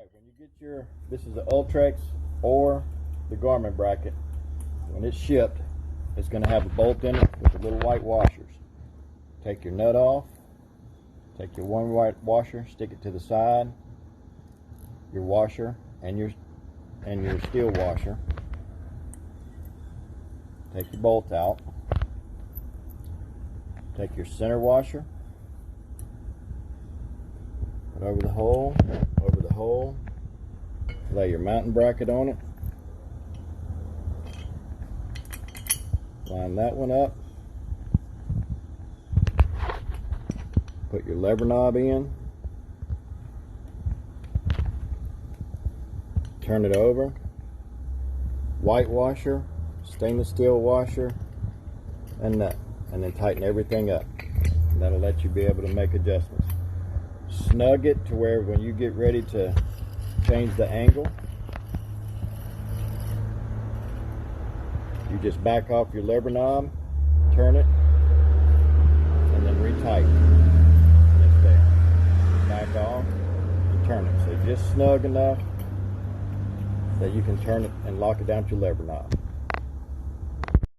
Alright, when you get your, this is the Ultrex or the Garmin bracket, when it's shipped, it's going to have a bolt in it with the little white washers. Take your nut off, take your one white washer, stick it to the side, your washer and your steel washer. Take your bolt out, take your center washer, put over the hole, lay your mounting bracket on it, line that one up, put your lever knob in, turn it over, white washer, stainless steel washer, and nut, and then tighten everything up. And that'll let you be able to make adjustments. Snug it to where when you get ready to change the angle, you just back off your lever knob, turn it, and then retighten. And it's there. Back off and turn it. So just snug enough that you can turn it and lock it down to your lever knob.